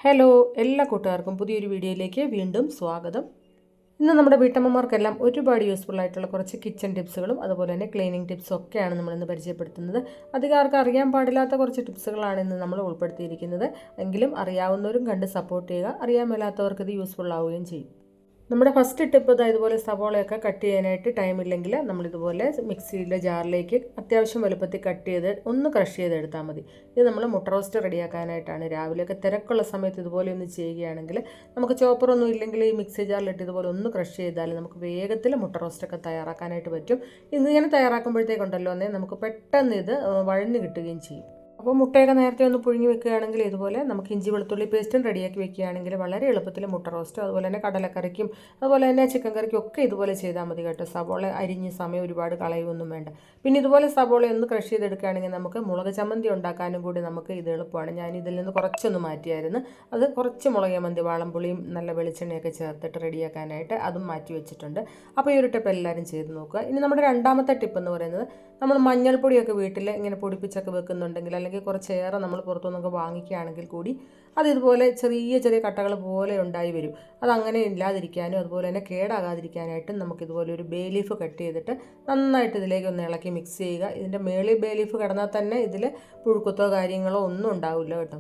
Hello, എല്ലാ കൂട്ടുകാർക്കും പുതിയൊരു വീഡിയോയിലേക്ക് വീണ്ടും സ്വാഗതം. ഇന്ന് നമ്മുടെ വീട്ടമ്മമാർക്കെല്ലാം ഒരുപാട് യൂസ്ഫുൾ ആയിട്ടുള്ള കുറച്ച് കിച്ചൺ ടിപ്സുകളും അതുപോലെ തന്നെ ക്ലീനിങ് ടിപ്സും ഒക്കെയാണ് നമ്മളിന്ന് പരിചയപ്പെടുത്തുന്നത്. അധികം ആർക്കും അറിയാൻ പാടില്ലാത്ത കുറച്ച് ടിപ്സുകളാണ് ഇന്ന് നമ്മൾ ഉൾപ്പെടുത്തിയിരിക്കുന്നത്. എങ്കിലും അറിയാവുന്നവരും കണ്ട് സപ്പോർട്ട് ചെയ്യുക, അറിയാൻ മേലാത്തവർക്ക് ഇത് യൂസ്ഫുൾ ആവുകയും ചെയ്യും. നമ്മുടെ ഫസ്റ്റ് ടിപ്പ് ഇതുപോലെ സവോളയൊക്കെ കട്ട് ചെയ്യാനായിട്ട് ടൈമില്ലെങ്കിൽ നമ്മളിതുപോലെ മിക്സിയുടെ ജാറിലേക്ക് അത്യാവശ്യം വലുപ്പത്തിൽ കട്ട് ചെയ്ത് ഒന്ന് ക്രഷ് ചെയ്തെടുത്താൽ മതി. ഇത് നമ്മൾ മുട്ട റോസ്റ്റ് റെഡിയാക്കാനായിട്ടാണ്. രാവിലെയൊക്കെ തിരക്കുള്ള സമയത്ത് ഇതുപോലെ ഒന്ന് ചെയ്യുകയാണെങ്കിൽ നമുക്ക് ചോപ്പറൊന്നും ഇല്ലെങ്കിൽ ഈ മിക്സി ജാറിലിട്ട് ഇതുപോലെ ഒന്ന് ക്രഷ് ചെയ്താൽ നമുക്ക് വേഗത്തിൽ മുട്ട റോസ്റ്റൊക്കെ തയ്യാറാക്കാനായിട്ട് പറ്റും. ഇങ്ങനെ തയ്യാറാക്കുമ്പോഴത്തേക്കുണ്ടല്ലോ നമുക്ക് പെട്ടെന്ന് ഇത് വഴഞ്ഞ് കിട്ടുകയും ചെയ്യും. അപ്പോൾ മുട്ടയൊക്കെ നേരത്തെ ഒന്ന് പുഴുങ്ങി വെക്കുകയാണെങ്കിൽ ഇതുപോലെ നമുക്ക് ഇഞ്ചി വെളുത്തുള്ളി പേസ്റ്റും റെഡിയാക്കി വെക്കുകയാണെങ്കിൽ വളരെ എളുപ്പത്തിൽ മുട്ട റോസ്റ്റും അതുപോലെ തന്നെ കടലക്കറിക്കും അതുപോലെ തന്നെ ചിക്കൻ കറിക്കും ഒക്കെ ഇതുപോലെ ചെയ്താൽ മതി കേട്ടോ. സവോള അരിഞ്ഞ് സമയം ഒരുപാട് കളയുമൊന്നും വേണ്ട. പിന്നെ ഇതുപോലെ സവോള ഒന്ന് ക്രഷ് ചെയ്തെടുക്കുകയാണെങ്കിൽ നമുക്ക് മുളക് ചമ്മന്തി ഉണ്ടാക്കാനും കൂടി നമുക്ക് ഇത് എളുപ്പമാണ്. ഞാൻ ഇതിൽ നിന്ന് കുറച്ചൊന്ന് മാറ്റിയായിരുന്നു. അത് കുറച്ച് മുളക് ചമ്മന്തി വാളംപുളിയും നല്ല വെളിച്ചെണ്ണയൊക്കെ ചേർത്തിട്ട് റെഡിയാക്കാനായിട്ട് അതും മാറ്റി വെച്ചിട്ടുണ്ട്. അപ്പോൾ ഈ ഒരു ടിപ്പ് എല്ലാവരും ചെയ്ത് നോക്കുക. ഇനി നമ്മുടെ രണ്ടാമത്തെ ടിപ്പ് എന്ന് പറയുന്നത്, നമ്മൾ മഞ്ഞൾപ്പൊടിയൊക്കെ വീട്ടിൽ ഇങ്ങനെ പൊടിപ്പിച്ചൊക്കെ വെക്കുന്നുണ്ടെങ്കിൽ അല്ലെങ്കിൽ കുറച്ചേറെ നമ്മൾ പുറത്തുനിന്നൊക്കെ വാങ്ങിക്കുകയാണെങ്കിൽ കൂടി അത് ഇതുപോലെ ചെറിയ ചെറിയ കട്ടകൾ പോലെ ഉണ്ടായി വരും. അതങ്ങനെ ഇല്ലാതിരിക്കാനും അതുപോലെ തന്നെ കേടാകാതിരിക്കാനായിട്ടും നമുക്കിതുപോലെ ഒരു ബേ ലീഫ് കട്ട് ചെയ്തിട്ട് നന്നായിട്ട് ഇതിലേക്ക് ഒന്ന് ഇളക്കി മിക്സ് ചെയ്യുക. ഇതിൻ്റെ മേളിൽ ബേ ലീഫ് കിടന്നാൽ തന്നെ ഇതിൽ പുഴുക്കുത്തോ കാര്യങ്ങളോ ഒന്നും ഉണ്ടാവില്ല കേട്ടോ.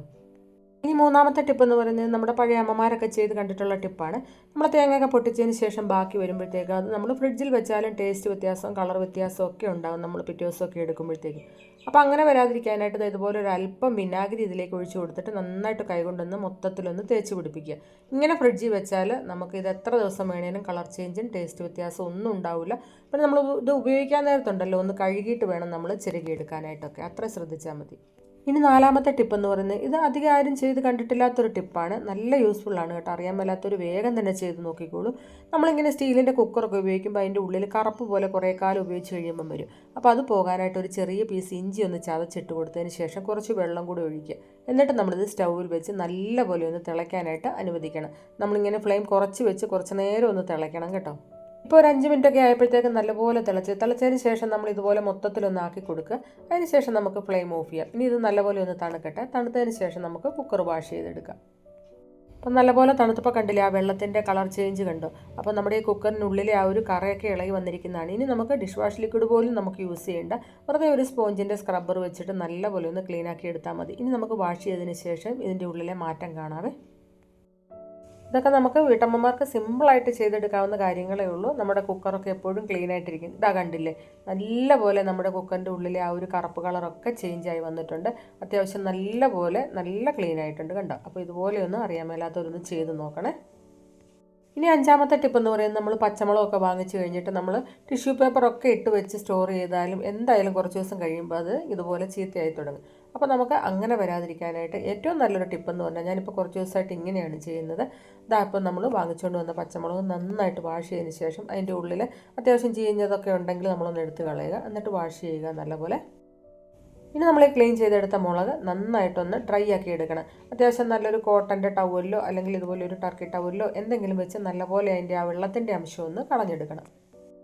ഇനി മൂന്നാമത്തെ ടിപ്പ് എന്ന് പറയുന്നത് നമ്മുടെ പഴയ അമ്മമാരൊക്കെ ചെയ്ത് കണ്ടിട്ടുള്ള ടിപ്പാണ്. നമ്മൾ തേങ്ങയൊക്കെ പൊട്ടിച്ചതിന് ശേഷം ബാക്കി വരുമ്പോഴത്തേക്ക് അത് നമ്മൾ ഫ്രിഡ്ജിൽ വെച്ചാലും ടേസ്റ്റ് വ്യത്യാസവും കളർ വ്യത്യാസവും ഒക്കെ ഉണ്ടാകും നമ്മൾ പിറ്റേ ദിവസമൊക്കെ എടുക്കുമ്പോഴത്തേക്ക്. അപ്പോൾ അങ്ങനെ വരാതിരിക്കാനായിട്ട് ഇതുപോലെ ഒരു അല്പം വിനാഗിരി ഇതിലേക്ക് ഒഴിച്ച് കൊടുത്തിട്ട് നന്നായിട്ട് കൈകൊണ്ടൊന്ന് മൊത്തത്തിലൊന്ന് തേച്ച് പിടിപ്പിക്കുക. ഇങ്ങനെ ഫ്രിഡ്ജിൽ വെച്ചാൽ നമുക്ക് ഇത് എത്ര ദിവസം വേണേലും കളർ ചേഞ്ചും ടേസ്റ്റ് വ്യത്യാസവും ഒന്നും ഉണ്ടാവില്ല. പിന്നെ നമ്മൾ ഇത് ഉപയോഗിക്കാൻ നേരത്തുണ്ടല്ലോ ഒന്ന് കഴുകിയിട്ട് വേണം നമ്മൾ ചിരകിയെടുക്കാനായിട്ടൊക്കെ. അത്ര ശ്രദ്ധിച്ചാൽ മതി. ഇനി നാലാമത്തെ ടിപ്പ് എന്ന് പറയുന്നത്, ഇത് അധികം ആരും ചെയ്ത് കണ്ടിട്ടില്ലാത്തൊരു ടിപ്പാണ്. നല്ല യൂസ്ഫുള്ളാണ് കേട്ടോ. അറിയാൻ മേലാത്തൊരു വേഗം തന്നെ ചെയ്ത് നോക്കിക്കോളൂ. നമ്മളിങ്ങനെ സ്റ്റീലിൻ്റെ കുക്കറൊക്കെ ഉപയോഗിക്കുമ്പോൾ അതിൻ്റെ ഉള്ളിൽ കറുപ്പ് പോലെ കുറേ കാലം ഉപയോഗിച്ച് കഴിയുമ്പം വരും. അപ്പോൾ അത് പോകാനായിട്ട് ഒരു ചെറിയ പീസ് ഇഞ്ചി ഒന്ന് ചതച്ചിട്ട് കൊടുത്തതിന് ശേഷം കുറച്ച് വെള്ളം കൂടി ഒഴിക്കുക. എന്നിട്ട് നമ്മളിത് സ്റ്റൗവിൽ വെച്ച് നല്ലപോലെ ഒന്ന് തിളയ്ക്കാനായിട്ട് അനുവദിക്കണം. നമ്മളിങ്ങനെ ഫ്ലെയിം കുറച്ച് വെച്ച് കുറച്ച് നേരം ഒന്ന് തിളയ്ക്കണം കേട്ടോ. ഇപ്പോൾ ഒരു 5 മിനിറ്റൊക്കെ ആയപ്പോഴത്തേക്കും നല്ലപോലെ തിളച്ചതിന് ശേഷം നമ്മൾ ഇതുപോലെ മൊത്തത്തിലൊന്ന് ആക്കി കൊടുക്കുക. അതിന് ശേഷം നമുക്ക് ഫ്ലെയിം ഓഫ് ചെയ്യാം. ഇനി ഇത് നല്ലപോലെ ഒന്ന് തണുക്കട്ടെ. തണുത്തതിന് ശേഷം നമുക്ക് കുക്കർ വാഷ് ചെയ്തെടുക്കാം. അപ്പം നല്ലപോലെ തണുത്തപ്പോൾ കണ്ടില്ലേ ആ വെള്ളത്തിൻ്റെ കളർ ചേഞ്ച് കണ്ടോ? അപ്പോൾ നമ്മുടെ ഈ കുക്കറിനുള്ളിലെ ആ ഒരു കറയൊക്കെ ഇളകി വന്നിരിക്കുന്നതാണ്. ഇനി നമുക്ക് ഡിഷ് വാഷ് ലിക്വിഡ് പോലും നമുക്ക് യൂസ് ചെയ്യേണ്ട. വെറുതെ ഒരു സ്പോഞ്ചിൻ്റെ സ്ക്രബ്ബർ വെച്ചിട്ട് നല്ലപോലെ ഒന്ന് ക്ലീൻ ആക്കി എടുത്താൽ മതി. ഇനി നമുക്ക് വാഷ് ചെയ്തതിന് ശേഷം ഇതിൻ്റെ ഉള്ളിലെ മാറ്റം കാണാവേ. ഇതൊക്കെ നമുക്ക് വീട്ടമ്മമാർക്ക് സിമ്പിളായിട്ട് ചെയ്തെടുക്കാവുന്ന കാര്യങ്ങളേ ഉള്ളൂ. നമ്മുടെ കുക്കറൊക്കെ എപ്പോഴും ക്ലീൻ ആയിട്ടിരിക്കും. ഇതാ കണ്ടില്ലേ, നല്ലപോലെ നമ്മുടെ കുക്കറിൻ്റെ ഉള്ളിലെ ആ ഒരു കറുപ്പ് കളറൊക്കെ ചേഞ്ചായി വന്നിട്ടുണ്ട്. അത്യാവശ്യം നല്ല ക്ലീൻ ആയിട്ടുണ്ട് കണ്ടോ. അപ്പോൾ ഇതുപോലെയൊന്നും അറിയാൻ മേലാത്തവരൊന്ന് ചെയ്ത് നോക്കണേ. ഇനി അഞ്ചാമത്തെ ടിപ്പ് എന്ന് പറയുന്നത്, നമ്മൾ പച്ചമുളകൊക്കെ വാങ്ങിച്ച് കഴിഞ്ഞിട്ട് നമ്മൾ ടിഷ്യൂ പേപ്പറൊക്കെ ഇട്ട് വെച്ച് സ്റ്റോർ ചെയ്താലും എന്തായാലും കുറച്ച് ദിവസം കഴിയുമ്പോൾ അത് ഇതുപോലെ ചീത്തയായി തുടങ്ങും. അപ്പോൾ നമുക്ക് അങ്ങനെ വരാതിരിക്കാനായിട്ട് ഏറ്റവും നല്ലൊരു ടിപ്പെന്ന് പറഞ്ഞാൽ, ഞാനിപ്പോൾ കുറച്ച് ദിവസമായിട്ട് ഇങ്ങനെയാണ് ചെയ്യുന്നത്. ഇതാ ഇപ്പോൾ നമ്മൾ വാങ്ങിച്ചുകൊണ്ട് വന്ന പച്ചമുളക് നന്നായിട്ട് വാഷ് ചെയ്തതിന് ശേഷം അതിൻ്റെ ഉള്ളിൽ അത്യാവശ്യം ചീഞ്ഞതൊക്കെ ഉണ്ടെങ്കിൽ നമ്മളൊന്ന് എടുത്ത് കളയുക. എന്നിട്ട് വാഷ് ചെയ്യുക നല്ലപോലെ. ഇനി നമ്മൾ ക്ലീൻ ചെയ്തെടുത്ത മുളക് നന്നായിട്ടൊന്ന് ഡ്രൈ ആക്കി എടുക്കണം. അത്യാവശ്യം നല്ലൊരു കോട്ടൻ്റെ ടവലിലോ അല്ലെങ്കിൽ ഇതുപോലെ ഒരു ടർക്കി ടവലിലോ എന്തെങ്കിലും വെച്ച് നല്ലപോലെ അതിൻ്റെ ആ വെള്ളത്തിൻ്റെ അംശം ഒന്ന് കളഞ്ഞെടുക്കണം.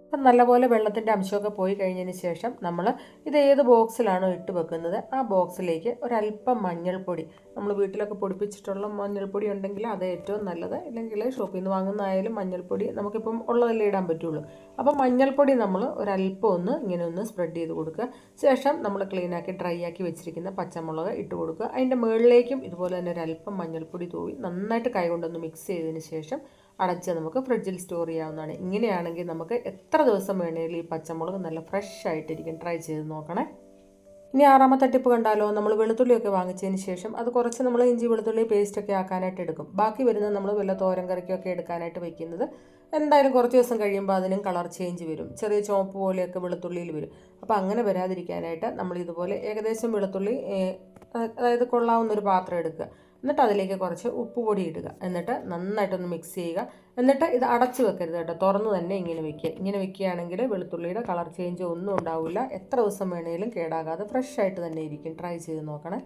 അപ്പം നല്ലപോലെ വെള്ളത്തിൻ്റെ അംശമൊക്കെ പോയി കഴിഞ്ഞതിന് ശേഷം നമ്മൾ ഇത് ഏത് ബോക്സിലാണോ ഇട്ട് വെക്കുന്നത് ആ ബോക്സിലേക്ക് ഒരല്പം മഞ്ഞൾപ്പൊടി, നമ്മൾ വീട്ടിലൊക്കെ പൊടിപ്പിച്ചിട്ടുള്ള മഞ്ഞൾപ്പൊടി ഉണ്ടെങ്കിൽ അത് ഏറ്റവും നല്ലത്. ഇല്ലെങ്കിൽ ഷോപ്പിൽ നിന്ന് വാങ്ങുന്നതായാലും മഞ്ഞൾപ്പൊടി നമുക്കിപ്പം ഉള്ളതല്ലേ ഇടാൻ പറ്റുള്ളൂ. അപ്പം മഞ്ഞൾപ്പൊടി നമ്മൾ ഒരല്പം ഒന്ന് ഇങ്ങനെ ഒന്ന് സ്പ്രെഡ് ചെയ്ത് കൊടുക്കുക. ശേഷം നമ്മൾ ക്ലീനാക്കി ഡ്രൈ ആക്കി വെച്ചിരിക്കുന്ന പച്ചമുളക് ഇട്ട് കൊടുക്കുക. അതിൻ്റെ മുകളിലേക്കും ഇതുപോലെ തന്നെ ഒരല്പം മഞ്ഞൾപ്പൊടി തൂവി നന്നായിട്ട് കൈകൊണ്ടൊന്ന് മിക്സ് ചെയ്തതിന് ശേഷം അടച്ച് നമുക്ക് ഫ്രിഡ്ജിൽ സ്റ്റോർ ചെയ്യാവുന്നതാണ്. ഇങ്ങനെയാണെങ്കിൽ നമുക്ക് എത്ര ദിവസം വേണമെങ്കിലും ഈ പച്ചമുളക് നല്ല ഫ്രഷ് ആയിട്ടിരിക്കും. ട്രൈ ചെയ്ത് നോക്കണേ. ഇനി ആറാമത്തെ ടിപ്പ് കണ്ടാലോ, നമ്മൾ വെളുത്തുള്ളിയൊക്കെ വാങ്ങിച്ചതിന് ശേഷം അത് കുറച്ച് നമ്മൾ ഇഞ്ചി വെളുത്തുള്ളി പേസ്റ്റൊക്കെ ആക്കാനായിട്ട് എടുക്കും. ബാക്കി വരുന്നത് നമ്മൾ വല്ല തോരൻ കറിക്കൊക്കെ എടുക്കാനായിട്ട് വെക്കുന്നത്. എന്തായാലും കുറച്ച് ദിവസം കഴിയുമ്പോൾ അതിനും കളർ ചേഞ്ച് വരും. ചെറിയ ചുവപ്പ് പോലെയൊക്കെ വെളുത്തുള്ളിയിൽ വരും. അപ്പോൾ അങ്ങനെ വരാതിരിക്കാനായിട്ട് നമ്മൾ ഇതുപോലെ ഏകദേശം വെളുത്തുള്ളി അതായത് കൊള്ളാവുന്നൊരു പാത്രം എടുക്കുക. എന്നിട്ട് അതിലേക്ക് കുറച്ച് ഉപ്പ് പൊടി ഇടുക. എന്നിട്ട് നന്നായിട്ടൊന്ന് മിക്സ് ചെയ്യുക. എന്നിട്ട് ഇത് അടച്ച് വെക്കരുത് കേട്ടോ, തുറന്ന് തന്നെ ഇങ്ങനെ വെക്കുക. ഇങ്ങനെ വെക്കുകയാണെങ്കിൽ വെളുത്തുള്ളിയുടെ കളർ ചേഞ്ച് ഒന്നും ഉണ്ടാവില്ല. എത്ര ദിവസം വേണമെങ്കിലും കേടാകാതെ ഫ്രഷ് ആയിട്ട് തന്നെ ഇരിക്കും. ട്രൈ ചെയ്ത് നോക്കണേ.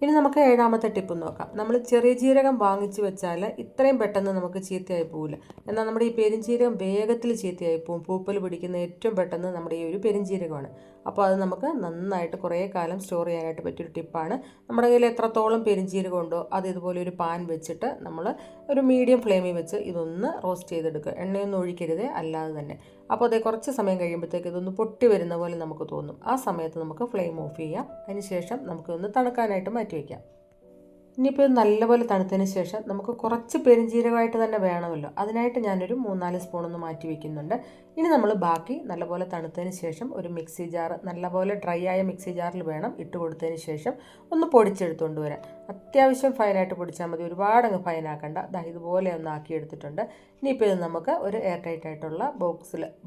ഇനി നമുക്ക് ഏഴാമത്തെ ടിപ്പ് നോക്കാം. നമ്മൾ ചെറിയ ജീരകം വാങ്ങിച്ച് വെച്ചാൽ ഇത്രയും പെട്ടെന്ന് നമുക്ക് ചീത്തയായി പോവില്ല. എന്നാൽ നമ്മുടെ ഈ പെരുംജീരകം വേഗത്തിൽ ചീത്തയായി പോവും. പൂപ്പൽ പിടിക്കുന്ന ഏറ്റവും പെട്ടെന്ന് നമ്മുടെ ഈ ഒരു പെരുംജീരകമാണ്. അപ്പോൾ അത് നമുക്ക് നന്നായിട്ട് കുറേ കാലം സ്റ്റോർ ചെയ്യാനായിട്ട് പറ്റിയൊരു ടിപ്പാണ്. നമ്മുടെ കയ്യിൽ എത്രത്തോളം പെരിഞ്ജീരകം ഉണ്ടോ അത് ഇതുപോലെ ഒരു പാൻ വെച്ചിട്ട് നമ്മൾ ഒരു മീഡിയം ഫ്ലെയിമിൽ വെച്ച് ഇതൊന്ന് റോസ്റ്റ് ചെയ്തെടുക്കുക. എണ്ണയൊന്നും ഒഴിക്കരുതേ, അല്ലാതെ തന്നെ. അപ്പോൾ അതേ കുറച്ച് സമയം കഴിയുമ്പോഴത്തേക്ക് ഇതൊന്ന് പൊട്ടി വരുന്ന പോലെ നമുക്ക് തോന്നും. ആ സമയത്ത് നമുക്ക് ഫ്ലെയിം ഓഫ് ചെയ്യാം. അതിന് ശേഷം നമുക്കൊന്ന് തണുക്കാനായിട്ട് മാറ്റി വയ്ക്കാം. ഇനിയിപ്പോൾ ഇത് നല്ലപോലെ തണുത്തതിന് ശേഷം നമുക്ക് കുറച്ച് പെരുംജീരകമായിട്ട് തന്നെ വേണമല്ലോ. അതിനായിട്ട് ഞാനൊരു 3-4 സ്പൂണൊന്ന് മാറ്റി വയ്ക്കുന്നുണ്ട്. ഇനി നമ്മൾ ബാക്കി നല്ലപോലെ തണുത്തതിന് ശേഷം ഒരു മിക്സി ജാർ, നല്ലപോലെ ഡ്രൈ ആയ മിക്സി ജാറിൽ വേണം ഇട്ട് കൊടുത്തതിന് ശേഷം ഒന്ന് പൊടിച്ചെടുത്തുകൊണ്ട് വരാൻ. അത്യാവശ്യം ഫൈനായിട്ട് പൊടിച്ചാൽ മതി, ഒരുപാട് അങ്ങ് ഫൈനാക്കണ്ട. ഇതുപോലെ ഒന്ന് ആക്കിയെടുത്തിട്ടുണ്ട്. ഇനിയിപ്പോൾ ഇത് നമുക്ക് ഒരു എയർ ടൈറ്റ് ആയിട്ടുള്ള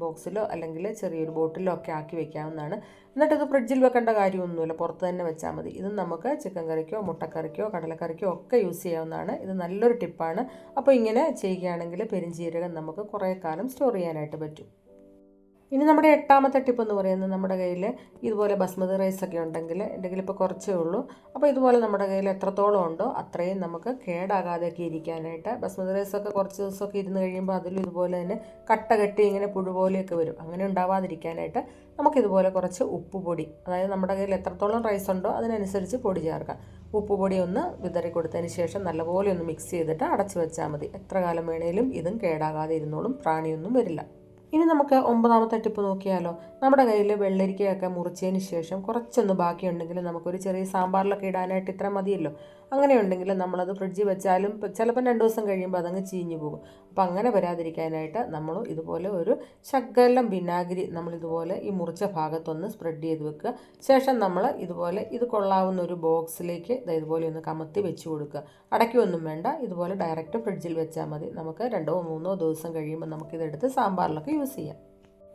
ബോക്സിലോ അല്ലെങ്കിൽ ചെറിയൊരു ബോട്ടിലോ ഒക്കെ ആക്കി വെക്കാവുന്നതാണ്. എന്നിട്ടിത് ഫ്രിഡ്ജിൽ വെക്കേണ്ട കാര്യമൊന്നുമില്ല, പുറത്ത് തന്നെ വെച്ചാൽ മതി. ഇത് നമുക്ക് ചിക്കൻ കറിക്കോ മുട്ടക്കറിക്കോ കടലക്കറിക്കോ ഒക്കെ യൂസ് ചെയ്യാവുന്നതാണ്. ഇത് നല്ലൊരു ടിപ്പാണ്. അപ്പോൾ ഇങ്ങനെ ചെയ്യുകയാണെങ്കിൽ പെരുംജീരകം നമുക്ക് കുറേ കാലം സ്റ്റോർ ചെയ്യാനായിട്ട് പറ്റും. ഇനി നമ്മുടെ 8ാമത്തെ ടിപ്പ് എന്ന് പറയുന്നത്, നമ്മുടെ കയ്യിൽ ഇതുപോലെ ബസ്മതി റൈസൊക്കെ ഉണ്ടെങ്കിൽ, എൻ്റെ കയ്യിൽ ഇപ്പോൾ കുറച്ചേ ഉള്ളൂ. അപ്പോൾ ഇതുപോലെ നമ്മുടെ കയ്യിൽ എത്രത്തോളം ഉണ്ടോ അത്രയും നമുക്ക് കേടാകാതെയൊക്കെ ഇരിക്കാനായിട്ട്. ബസ്മതി റൈസൊക്കെ കുറച്ച് ദിവസമൊക്കെ ഇരുന്ന് കഴിയുമ്പോൾ അതിലും ഇതുപോലെ തന്നെ കട്ട കെട്ടി ഇങ്ങനെ പുഴുപോലെയൊക്കെ വരും. അങ്ങനെ ഉണ്ടാവാതിരിക്കാനായിട്ട് നമുക്കിതുപോലെ കുറച്ച് ഉപ്പുപൊടി, അതായത് നമ്മുടെ കയ്യിൽ എത്രത്തോളം റൈസ് ഉണ്ടോ അതിനനുസരിച്ച് പൊടി ചേർക്കാം. ഉപ്പുപൊടി ഒന്ന് വിതറി കൊടുത്തതിന് ശേഷം നല്ലപോലെ ഒന്ന് മിക്സ് ചെയ്തിട്ട് അടച്ചു വെച്ചാൽ മതി. എത്ര കാലം വേണേലും ഇതും കേടാകാതെ ഇരുന്നോളും, പ്രാണിയൊന്നും വരില്ല. ഇനി നമുക്ക് 9ാമത്തെ ടിപ്പ് നോക്കിയാലോ. നമ്മുടെ കയ്യിൽ വെള്ളരിക്കയൊക്കെ മുറിച്ചതിന് ശേഷം കുറച്ചൊന്ന് ബാക്കിയുണ്ടെങ്കിൽ നമുക്കൊരു ചെറിയ സാമ്പാറിലൊക്കെ ഇടാനായിട്ട് ഇത്ര മതിയല്ലോ. അങ്ങനെ ഉണ്ടെങ്കിൽ നമ്മളത് ഫ്രിഡ്ജിൽ വെച്ചാലും ചിലപ്പം 2 ദിവസം കഴിയുമ്പോൾ അതങ്ങ് ചീഞ്ഞു പോകും. അപ്പോൾ അങ്ങനെ വരാതിരിക്കാനായിട്ട് നമ്മൾ ഇതുപോലെ ഒരു ശകലം വിനാഗിരി നമ്മളിതുപോലെ ഈ മുറിച്ച ഭാഗത്തൊന്ന് സ്പ്രെഡ് ചെയ്ത് വെക്കുക. ശേഷം നമ്മൾ ഇതുപോലെ ഇത് കൊള്ളാവുന്ന ഒരു ബോക്സിലേക്ക് ഇതുപോലെ ഒന്ന് കമത്തി വെച്ച് കൊടുക്കുക. അടയ്ക്കൊന്നും വേണ്ട, ഇതുപോലെ ഡയറക്റ്റ് ഫ്രിഡ്ജിൽ വെച്ചാൽ മതി. നമുക്ക് 2-3 ദിവസം കഴിയുമ്പോൾ നമുക്കിതെടുത്ത് സാമ്പാറിലൊക്കെ യൂസ് ചെയ്യാം.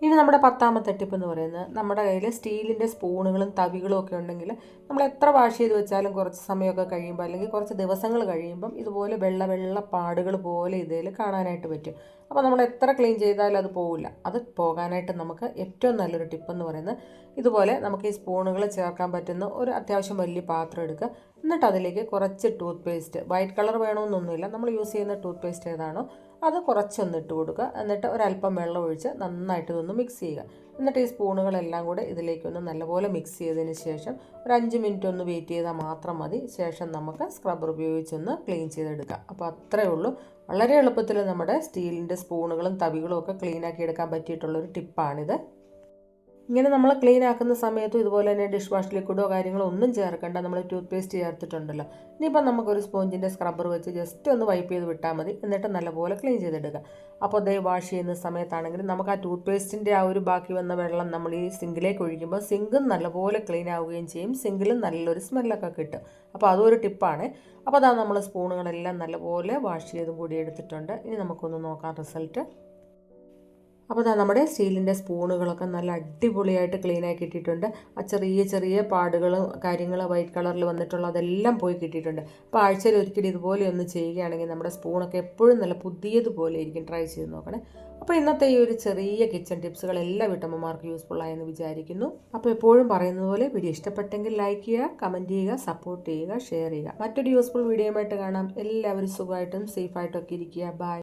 ഇനി നമ്മുടെ 10ാമത്തെ ടിപ്പ് എന്ന് പറയുന്നത്, നമ്മുടെ കയ്യിൽ സ്റ്റീലിൻ്റെ സ്പൂണുകളും തവികളും ഒക്കെ ഉണ്ടെങ്കിൽ നമ്മൾ എത്ര വാഷ് ചെയ്ത് വെച്ചാലും കുറച്ച് സമയമൊക്കെ കഴിയുമ്പോൾ അല്ലെങ്കിൽ കുറച്ച് ദിവസങ്ങൾ കഴിയുമ്പം ഇതുപോലെ വെള്ള പാടുകൾ പോലെ ഇതിൽ കാണാനായിട്ട് പറ്റും. അപ്പോൾ നമ്മൾ എത്ര ക്ലീൻ ചെയ്താലും അത് പോവില്ല. അത് പോകാനായിട്ട് നമുക്ക് ഏറ്റവും നല്ലൊരു ടിപ്പെന്ന് പറയുന്നത്, ഇതുപോലെ നമുക്ക് ഈ സ്പൂണുകൾ ചേർക്കാൻ പറ്റുന്ന ഒരു അത്യാവശ്യം വലിയ പാത്രം എടുക്കുക. എന്നിട്ട് അതിലേക്ക് കുറച്ച് ടൂത്ത് പേസ്റ്റ്, വൈറ്റ് കളർ വേണമെന്നൊന്നുമില്ല, നമ്മൾ യൂസ് ചെയ്യുന്ന ടൂത്ത് പേസ്റ്റ് ഏതാണോ അത് കുറച്ചൊന്ന് ഇട്ട് കൊടുക്കുക. എന്നിട്ട് ഒരല്പം വെള്ളം ഒഴിച്ച് നന്നായിട്ട് ഇതൊന്ന് മിക്സ് ചെയ്യുക. എന്നിട്ട് ഈ സ്പൂണുകളെല്ലാം കൂടെ ഇതിലേക്കൊന്ന് നല്ലപോലെ മിക്സ് ചെയ്തതിന് ശേഷം ഒരു 5 മിനിറ്റ് ഒന്ന് വെയിറ്റ് ചെയ്താൽ മാത്രം മതി. ശേഷം നമുക്ക് സ്ക്രബ്ബർ ഉപയോഗിച്ചൊന്ന് ക്ലീൻ ചെയ്തെടുക്കാം. അപ്പോൾ അത്രയേ ഉള്ളൂ. വളരെ എളുപ്പത്തിൽ നമ്മുടെ സ്റ്റീലിൻ്റെ സ്പൂണുകളും തവികളും ഒക്കെ ക്ലീനാക്കി എടുക്കാൻ പറ്റിയിട്ടുള്ളൊരു ടിപ്പാണിത്. ഇങ്ങനെ നമ്മൾ ക്ലീൻ ആക്കുന്ന സമയത്തും ഇതുപോലെ തന്നെ ഡിഷ് വാഷ് ലിക്വിഡോ കാര്യങ്ങളോ ഒന്നും ചേർക്കേണ്ട, നമ്മൾ ടൂത്ത് പേസ്റ്റ് ചേർത്തിട്ടുണ്ടല്ലോ. ഇനിയിപ്പോൾ നമുക്കൊരു സ്പോഞ്ചിൻ്റെ സ്ക്രബ്ബർ വെച്ച് ജസ്റ്റ് ഒന്ന് വൈപ്പ് ചെയ്ത് വിട്ടാൽ മതി. എന്നിട്ട് നല്ലപോലെ ക്ലീൻ ചെയ്തെടുക്കുക. അപ്പോൾ അതേ വാഷ് ചെയ്യുന്ന സമയത്താണെങ്കിൽ നമുക്ക് ആ ടൂത്ത് പേസ്റ്റിൻ്റെ ആ ഒരു ബാക്കി വന്ന വെള്ളം നമ്മൾ ഈ സിങ്കിലേക്ക് ഒഴിക്കുമ്പോൾ സിങ്കും നല്ലപോലെ ക്ലീൻ ആവുകയും ചെയ്യും. സിങ്കിലും നല്ലൊരു സ്മെല്ലൊക്കെ കിട്ടും. അപ്പോൾ അതൊരു ടിപ്പാണ്. അപ്പോൾ അതാ നമ്മൾ സ്പൂണുകളെല്ലാം നല്ലപോലെ വാഷ് ചെയ്തും കൂടി എടുത്തിട്ടുണ്ട്. ഇനി നമുക്കൊന്ന് നോക്കാം റിസൾട്ട്. അപ്പോൾ നമ്മുടെ സ്റ്റീലിൻ്റെ സ്പൂണുകളൊക്കെ നല്ല അടിപൊളിയായിട്ട് ക്ലീനായി കിട്ടിയിട്ടുണ്ട്. ആ ചെറിയ പാടുകളും കാര്യങ്ങളും വൈറ്റ് കളറിൽ വന്നിട്ടുള്ള അതെല്ലാം പോയി കിട്ടിയിട്ടുണ്ട്. അപ്പോൾ ആഴ്ചയിൽ ഒരിക്കലും ഇതുപോലെ ഒന്ന് ചെയ്യുകയാണെങ്കിൽ നമ്മുടെ സ്പൂണൊക്കെ എപ്പോഴും നല്ല പുതിയതുപോലെ ഇരിക്കും. ട്രൈ ചെയ്ത് നോക്കണേ. അപ്പോൾ ഇന്നത്തെ ഈ ഒരു ചെറിയ കിച്ചൺ ടിപ്സുകൾ എല്ലാ വീട്ടമ്മമാർക്കും യൂസ്ഫുള്ളായെന്ന് വിചാരിക്കുന്നു. അപ്പോൾ എപ്പോഴും പറയുന്നത് പോലെ വീഡിയോ ഇഷ്ടപ്പെട്ടെങ്കിൽ ലൈക്ക് ചെയ്യുക, കമൻറ്റ് ചെയ്യുക, സപ്പോർട്ട് ചെയ്യുക, ഷെയർ ചെയ്യുക. മറ്റൊരു യൂസ്ഫുൾ വീഡിയോയുമായിട്ട് കാണാം. എല്ലാവരും സുഖമായിട്ടും സേഫായിട്ടും ഒക്കെ ഇരിക്കുക. ബൈ.